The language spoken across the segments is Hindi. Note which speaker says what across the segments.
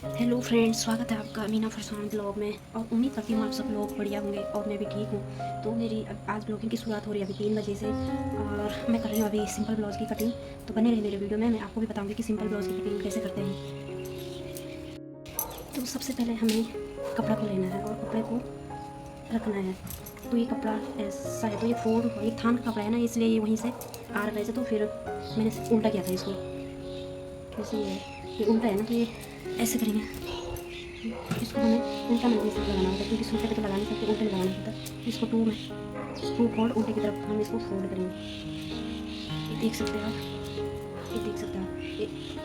Speaker 1: हेलो फ्रेंड्स, स्वागत है आपका मीना फरसान ब्लॉग में। और उम्मीद करती हूँ आप सब लोग बढ़िया होंगे और मैं भी ठीक हूँ। तो मेरी आज ब्लॉगिंग की शुरुआत हो रही है अभी 3 बजे से और मैं कर रही हूँ अभी सिंपल ब्लाउज़ की कटिंग। तो बने रही मेरे वीडियो में, मैं आपको भी बताऊँगी कि सिंपल ब्लाउज़ की कटिंग कैसे करते हैं। तो सबसे पहले हमें कपड़ा को लेना है और कपड़े को रखना है। तो ये कपड़ा ऐसा है, तो ये थान का कपड़ा है ना, इसलिए ये वहीं से आ रहा है। तो फिर मैंने उल्टा किया था इसको, जैसे ये उल्टा है ना, तो ये ऐसे करेंगे। इसको हमें उल्टा में नहीं लगाना होता, क्योंकि सूखे पे तो लगा नहीं सकते, उल्टे में लगाना होता है। इसको टू फोल्ड उल्टे की तरफ हम इसको फोल्ड करेंगे। ये देख सकते हैं आप, ये देख सकते हैं आप,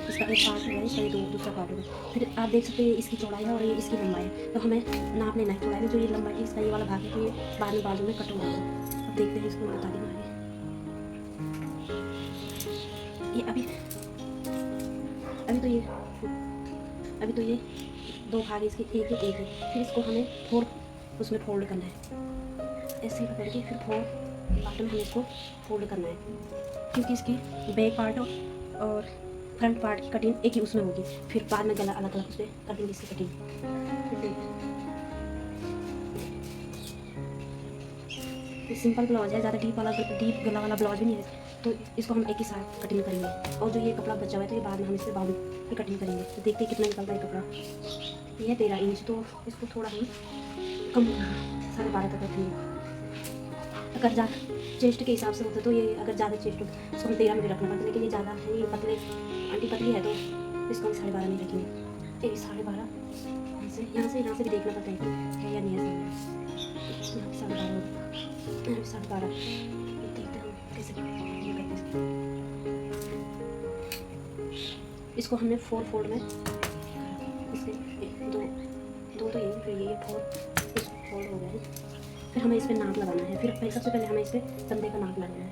Speaker 1: इसका एक पार्ट हो गया, इसका ये दूसरा पार्ट हो गया। फिर आप देख सकते हैं इसकी चौड़ाई है और ये इसकी लंबाई है। तो हमें नाप लेना है चौड़ाई में, जो ये लंबाई इसका ये वाला भाग है, तो ये बाद में बाजू में कट हो जाएगा। अब देखते हैं, इसको बता देना आगे। ये अभी तो ये दो भाग इसके एक है। फिर इसको हमें उसमें फोल्ड करना है, ऐसे ही पकड़ के फिर पार्ट में हमें इसको फोल्ड करना है, क्योंकि इसकी बैक पार्ट और फ्रंट पार्ट की कटिंग एक ही उसमें होगी। फिर बाद में गला अलग अलग उसमें कर देंगे इसकी कटिंग। ये सिंपल ब्लाउज है, ज़्यादा डीप गला वाला ब्लाउज भी नहीं है। तो इसको हम एक ही साथ कटिंग करेंगे। और जो ये कपड़ा बचा हुआ है, तो ये बाद में हम इससे बाजू की कटिंग करेंगे। तो देखते हैं कितना निकलता है कपड़ा। ये है 13 इंच, तो इसको थोड़ा हम कम 12.5 तक रखेंगे। अगर ज़्यादा चेस्ट के हिसाब से होता तो ये, अगर ज़्यादा चेस्ट हो तो इसको हम 13 में भी रखना पड़ता है, लेकिन ये ज़्यादा है, ये आंटी पतली है, तो इसको हम 12.5 में रखेंगे। ये 12.5 यहाँ से भी देखना पड़ता है कि है या नहीं है। यहाँ पे 12.5, 12.5। देखते हैं हम कैसे करते हैं। इसको हमने 4 फोल्ड में, इसके दो तो यही, फिर ये 4 फोल्ड हो गया है। फिर हमें इस पर नाप लगाना है। फिर सबसे पहले हमें इस पर कंधे का नाप लगाना है।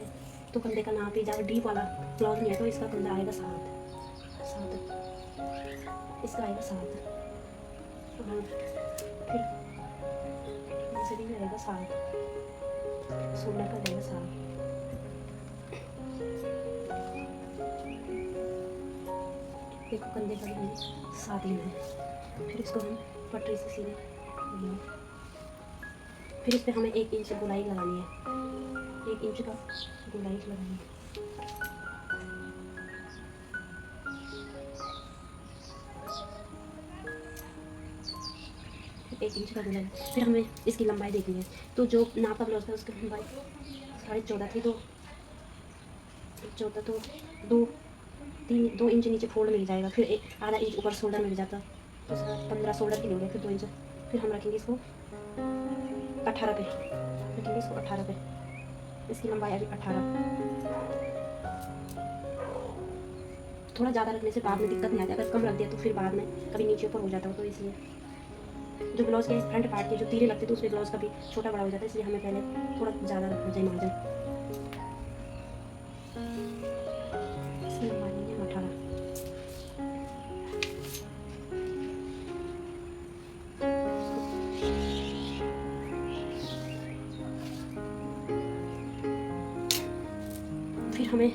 Speaker 1: तो कंधे का नाप ही ज़्यादा डीप वाला ब्लाउज नहीं है, तो इसका कंधा आएगा 7, इसका आएगा 7। और फिर इसे भी रहेगा 7, शोल्डर का रहेगा 7। देखो कंधे का भी हमें 7 लेना है। फिर इसको हम पटरी से सीधे, फिर इस पर हमें 1 इंच गोलाई लगानी है, 1 इंच का गोलाई लगानी है। फिर 1 इंच का गोलाई, फिर हमें इसकी लंबाई देखनी है। तो जो नापा ब्लाउज था उसकी लंबाई 14.5 थी, तो 14, तो 2 इंच नीचे फोल्ड मिल जाएगा। फिर आधा इंच ऊपर शोल्डर मिल जाता, तो 15 शोल्डर की लेंगे। फिर 2 इंच, फिर हम रखेंगे इसको 18 पे, रखेंगे इसको 18 पे। इसकी लंबाई अभी 18। थोड़ा ज़्यादा रखने से बाद में दिक्कत नहीं आती, अगर कम रख दिया तो फिर बाद में कभी नीचे ऊपर हो जाता हो। तो इसलिए जो ब्लाउज के फ्रंट पार्ट के जो तीरे लगते तो उसमें ब्लाउज कभी छोटा बड़ा हो जाता है, इसलिए हमें पहले थोड़ा ज़्यादा रखना चाहिए मार्जिन। इसकी लंबाई है 18। फिर हमें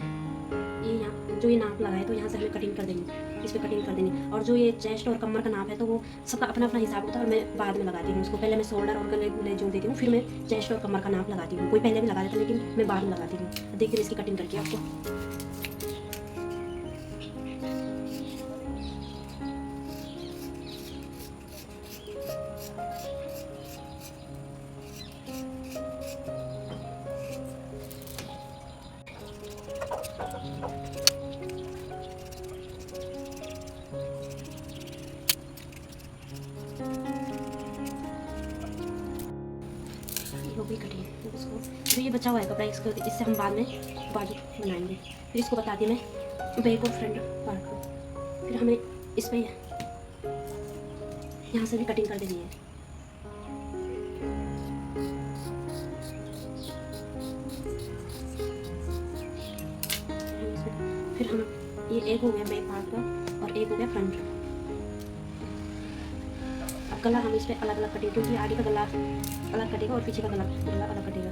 Speaker 1: ये नाप लगाए, तो यहाँ से हमें कटिंग कर देंगे, इस पर कटिंग कर देंगे। और जो ये चेस्ट और कमर का नाप है, तो वो सबका अपना अपना हिसाब होता है, और मैं बाद में लगाती हूँ उसको। पहले मैं शोल्डर और गले गुले जोड़ देती हूँ, फिर मैं चेस्ट और कमर का नाप लगाती हूँ। कोई पहले भी लगा देता है, लेकिन मैं बाद में लगाती हूँ। देखते हैं इसकी कटिंग करके आपको। हो गई कटिंग। इसको जो ये बचा हुआ है कपड़ा, इससे हम बाद में बाजू बनाएंगे। फिर इसको बता दिया मैं बैक और फ्रंट पार्ट को। फिर हमें इस पर यहाँ से भी कटिंग कर देनी है। फिर हम ये एक हो गया बैक पार्ट का और एक हो गया फ्रंट। अब गला हम इस पर अलग अलग कटेंगे, क्योंकि आगे का गला अलग कटेगा और पीछे का गला अलग कटेगा।